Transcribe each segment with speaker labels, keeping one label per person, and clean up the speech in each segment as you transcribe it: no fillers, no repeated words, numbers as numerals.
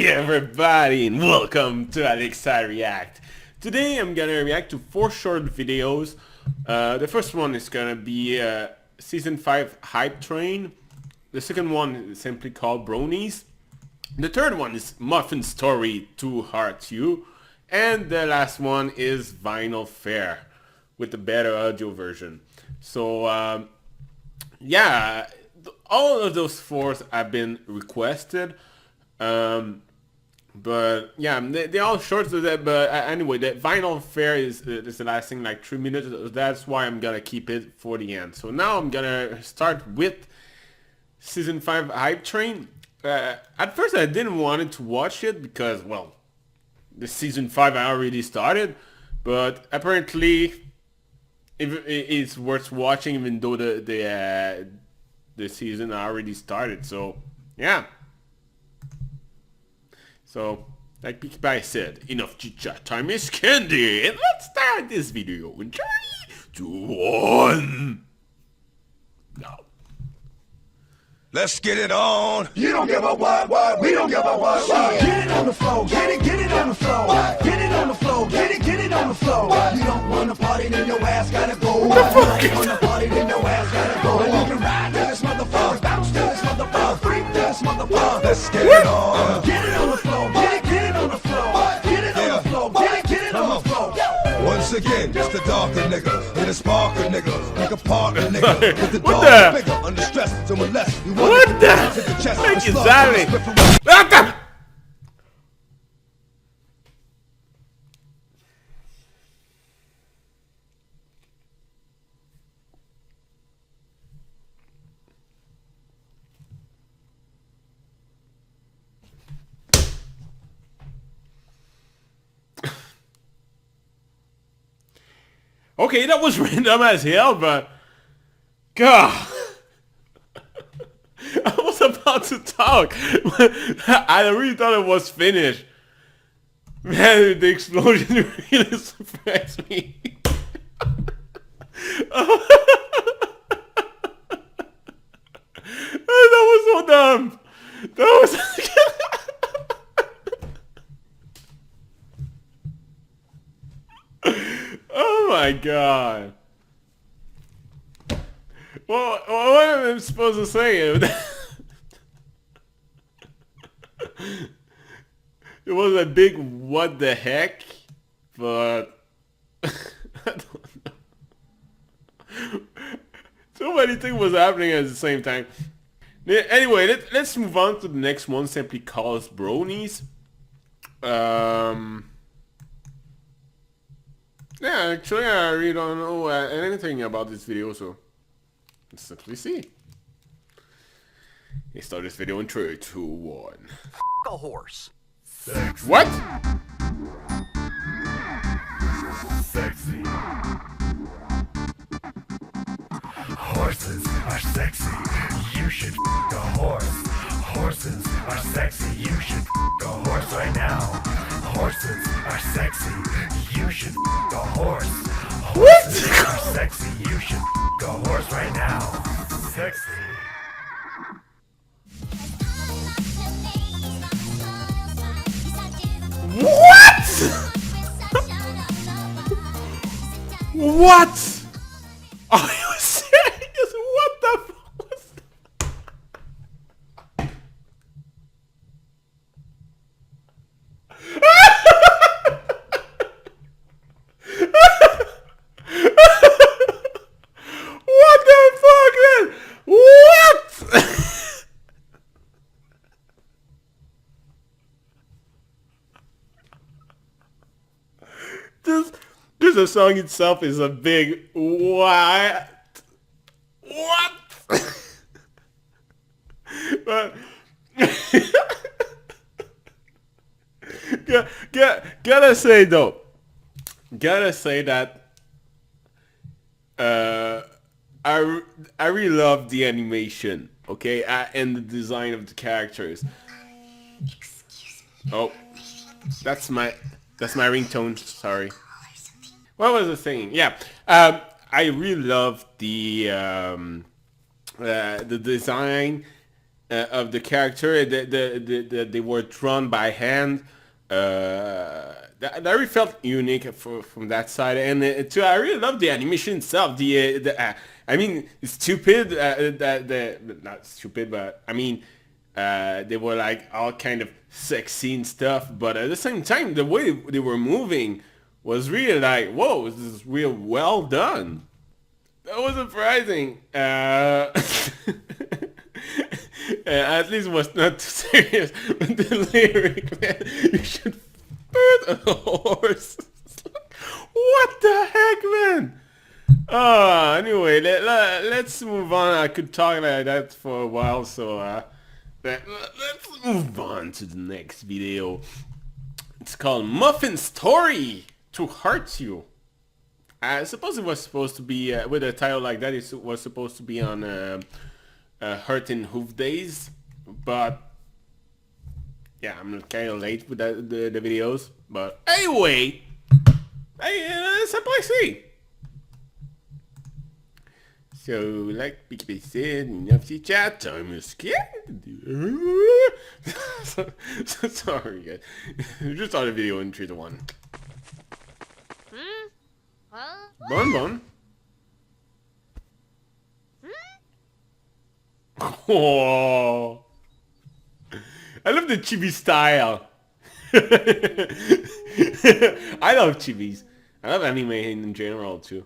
Speaker 1: Everybody, and welcome to Alexa React. Today I'm gonna react to 4 short videos. The first one is gonna be Season 5 Hype Train. The second one is simply called Bronies. The third one is Muffin Story 2 Heart You. And the last one is Vinyl Fair with the better audio version. So yeah, all of those 4 have been requested. But yeah, they're all short of that. But anyway, the Vinyl Fair is lasting like 3 minutes. That's why I'm gonna keep it for the end. So now I'm gonna start with Season 5 Hype Train. At first I didn't want to watch it because, well, the Season 5 already started. But apparently it's worth watching even though the season already started. So yeah. So, like PewDiePie said, enough chit-chat, time is candy, and let's start this video in 3, 2, 1. Now.
Speaker 2: Let's get it on.
Speaker 3: You don't give a what, we don't give a what. Get it on the floor, get it on the floor. Get it on the floor, get it on the floor. You don't wanna party, then your ass gotta go. You don't wanna party, then your ass gotta go. You can ride to this motherfucker, bounce to this motherfucker, freak to this motherfucker.
Speaker 2: Let's get it on.
Speaker 3: Get it on the floor, get it on the floor. Get it on the floor, get it on the floor.
Speaker 2: Once again, it's the darker nigga, and the sparker nigga, make a partner nigga, with the
Speaker 1: What
Speaker 2: dog
Speaker 1: the?
Speaker 2: bigger, under stress, so unless you want
Speaker 1: What
Speaker 2: to
Speaker 1: the?
Speaker 2: get to the chest,
Speaker 1: Thank
Speaker 2: and
Speaker 1: you,
Speaker 2: slug
Speaker 1: Sammy.
Speaker 2: from the spit from-
Speaker 1: Okay, that was random as hell, but God, I was about to talk. I really thought it was finished. Man, the explosion really surprised me. That was so dumb. That was. Oh my god. Well, what am I supposed to say? It was a big what the heck, but I don't know. So many things was happening at the same time. Anyway, let's move on to the next one, simply called Bronies. Yeah, actually, I really don't know anything about this video, so let's simply see. Let's start this video in 3, 2, 1.
Speaker 4: A horse.
Speaker 1: What?
Speaker 5: Sexy. Horses are sexy. You should f*** a horse. Horses are sexy. You should f*** a horse right now. Horses are sexy. You should f*** a horse. Horses are sexy. You should f*** a horse right now. Sexy.
Speaker 1: What? What? Are you serious? What the fuck was What the fuck, man? What? Just the song itself is a big what? What? But gotta say though, that I really love the animation, okay, and the design of the characters. Oh, that's my ringtone. Sorry. What was I saying? Yeah, I really love the design of the character. They were drawn by hand. That really felt unique from that side, and too, I really love the animation itself. I mean, it's stupid. Not stupid, but I mean, they were like all kind of sexy and stuff. But at the same time, the way they were moving was really like, whoa, this is real well done. That was surprising. At least it was not too serious. But the lyric, man, you should birth a horse. What the heck, man? Anyway, let's move on. I could talk like that for a while, so let's move on to the next video. It's called Muffin Story to Hurt You. I suppose it was supposed to be, with a title like that, it was supposed to be on Hurt in Hoof Days, but yeah, I'm kind of late with the videos, but anyway, simply see. So, like Big said, enough to chat, time is scared. so sorry guys, just saw the video in 3, 2, 1. Bon. Oh, I love the chibi style. I love chibis. I love anime in general too.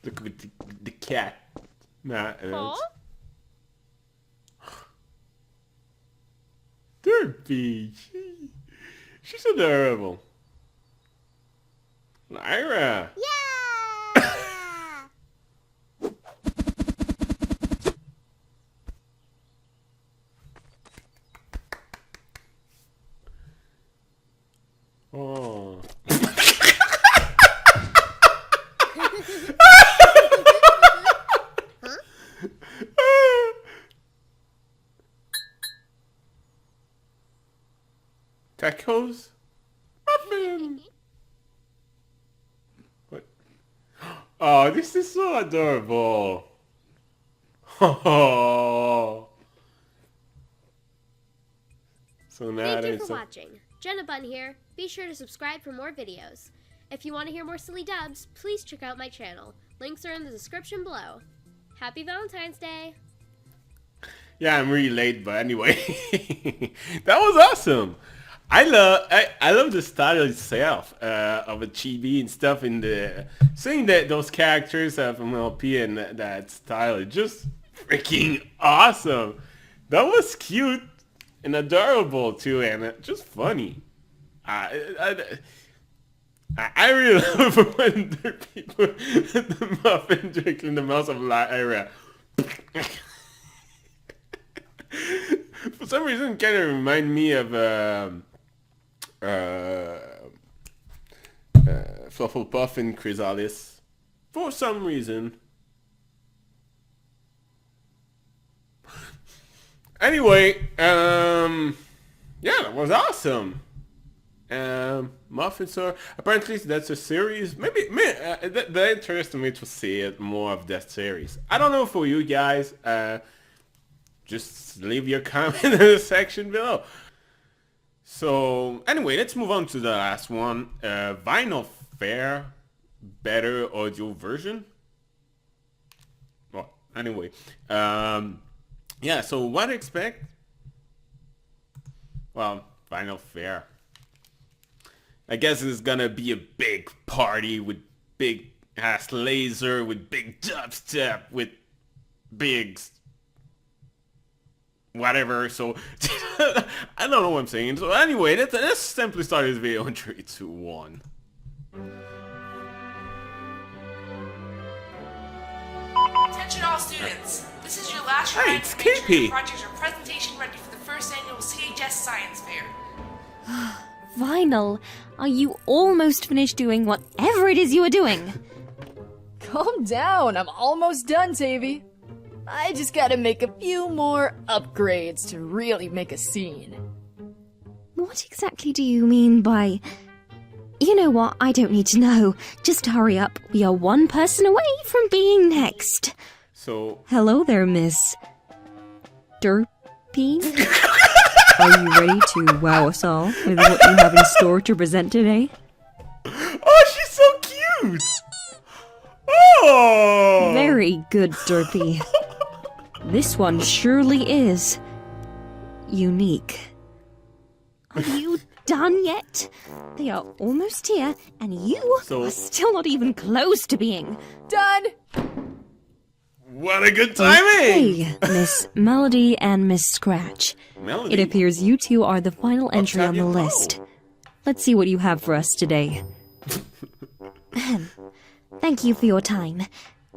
Speaker 1: Look at the cat. Derpy. She's adorable. Lyra.
Speaker 4: Yeah!
Speaker 1: Oh. Tacos? Muffin! What? Oh, this is so adorable. Oh. So now
Speaker 4: Thank you for watching. GinjaBun here. Be sure to subscribe for more videos. If you want to hear more silly dubs, please check out my channel. Links are in the description below. Happy Valentine's Day!
Speaker 1: Yeah, I'm really late, but anyway. That was awesome! I love the style itself of a chibi and stuff in the... Seeing that those characters from LP and that style is just freaking awesome! That was cute and adorable too, and just funny. I really love when there are people the muffin drinking the mouth of Lyra. For some reason, kind of remind me of Flufflepuff and Chrysalis. For some reason. Anyway, yeah, that was awesome. Muffin Story. Apparently, that's a series. Maybe that interests me to see it more of that series. I don't know for you guys. Just leave your comment in the section below. So anyway, let's move on to the last one. Vinyl Fair, better audio version. Well, anyway, yeah. So what to expect? Well, Vinyl Fair. I guess it's gonna be a big party with big ass laser, with big dubstep, with big whatever. So I don't know what I'm saying. So anyway, let's simply start this video in 3, 2, 1.
Speaker 6: Attention all students. This is your last
Speaker 1: Hey,
Speaker 6: reminder
Speaker 1: it's
Speaker 6: to make sure
Speaker 1: Kippy.
Speaker 6: your projects or presentation ready for the first annual CHS Science Fair.
Speaker 7: Vinyl, are you almost finished doing whatever it is you are doing?
Speaker 8: Calm down, I'm almost done, Tavy. I just gotta make a few more upgrades to really make a scene.
Speaker 7: What exactly do you mean by... You know what, I don't need to know. Just hurry up, we are one person away from being next.
Speaker 1: So
Speaker 7: Hello there, miss. Derpy? Are you ready to wow us all with what you have in store to present today?
Speaker 1: Oh, she's so cute! Oh!
Speaker 7: Very good, Derpy. This one surely is unique. Are you done yet? They are almost here, and you are still not even close to being
Speaker 8: Done!
Speaker 1: What a good timing!
Speaker 7: Hey, Miss Melody and Miss Scratch.
Speaker 1: Melody?
Speaker 7: It appears you two are the final entry on the
Speaker 1: Octavia
Speaker 7: list.
Speaker 1: Poe.
Speaker 7: Let's see what you have for us today. Thank you for your time.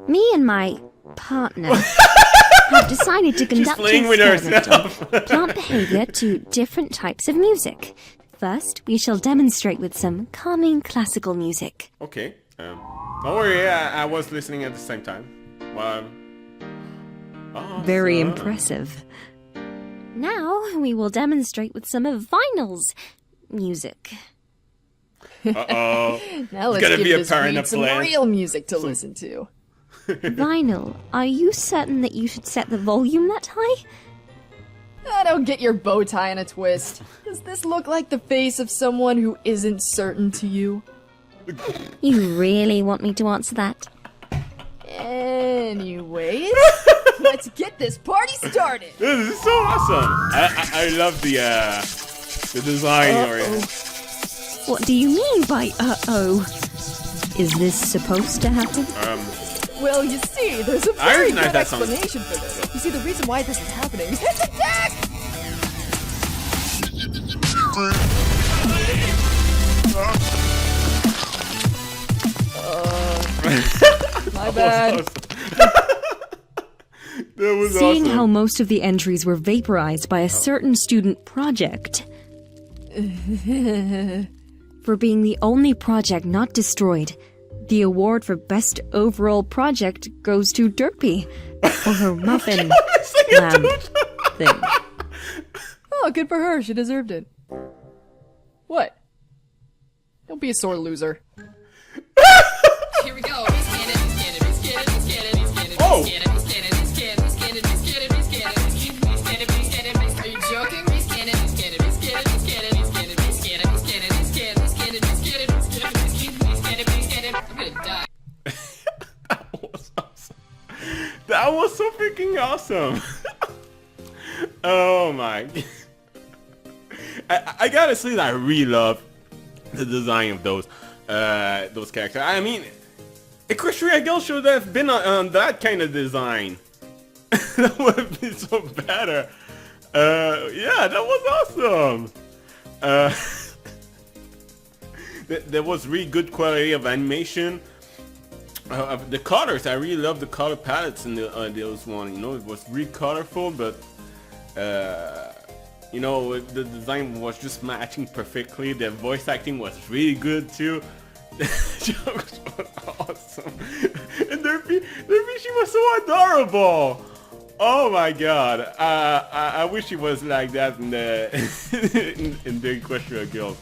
Speaker 7: Me and my partner have decided to conduct
Speaker 1: playing
Speaker 7: an
Speaker 1: with
Speaker 7: experiment
Speaker 1: herself.
Speaker 7: on plant behavior to different types of music. First, we shall demonstrate with some calming classical music.
Speaker 1: Okay. Don't worry, I was listening at the same time. Well,
Speaker 7: Very
Speaker 1: awesome.
Speaker 7: impressive. Now, we will demonstrate with some of Vinyl's music.
Speaker 1: Uh-oh.
Speaker 8: Now let's
Speaker 1: gonna
Speaker 8: give
Speaker 1: be a
Speaker 8: this
Speaker 1: parent
Speaker 8: Reed some
Speaker 1: plan.
Speaker 8: real music to listen to.
Speaker 7: Vinyl, are you certain that you should set the volume that high?
Speaker 8: Don't get your bow tie in a twist. Does this look like the face of someone who isn't certain to you?
Speaker 7: You really want me to answer that?
Speaker 8: Anyways, let's get this party started.
Speaker 1: This is so awesome. I love the design already.
Speaker 7: What do you mean by uh-oh? Is this supposed to happen?
Speaker 8: Well, you see, there's a
Speaker 1: I
Speaker 8: very
Speaker 1: recognize
Speaker 8: good
Speaker 1: that song.
Speaker 8: explanation for this. You see, the reason why this is happening is it's attack! My bad.
Speaker 1: That was
Speaker 7: Seeing
Speaker 1: awesome.
Speaker 7: how most of the entries were vaporized by a certain student project. For being the only project not destroyed, the award for best overall project goes to Derpy for her muffin lamb thing.
Speaker 8: Oh, good for her. She deserved it. What? Don't be a sore loser.
Speaker 9: Here we go.
Speaker 1: Oh!
Speaker 9: Are you joking? I'm gonna die.
Speaker 1: That was awesome. That was so freaking awesome. Oh my. I gotta say that I really love the design of those characters. I mean, Equestria Girl should have been on that kind of design. That would have been so better. Yeah, that was awesome. There was really good quality of animation. The colors, I really love the color palettes in those one. You know, it was really colorful, but you know, the design was just matching perfectly. The voice acting was really good too. The jokes were awesome. And Derpy, she was so adorable. Oh my god. I wish she was like that in the in the Equestria Girls.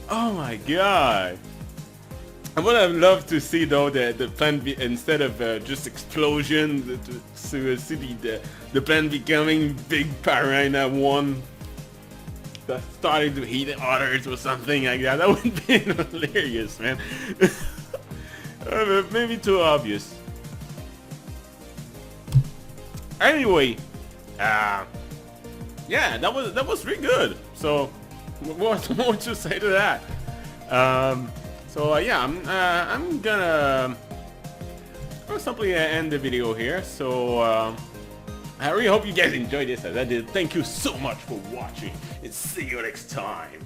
Speaker 1: Oh my god. I would have loved to see though the plant instead of just explosion to see the plant becoming big piranha one that started to eat others or something like that. That would be hilarious, man. Maybe too obvious. Anyway, yeah, that was really good. So, what more to say to that? So yeah, I'm gonna simply end the video here. So I really hope you guys enjoyed this as I did. Thank you so much for watching, and see you next time.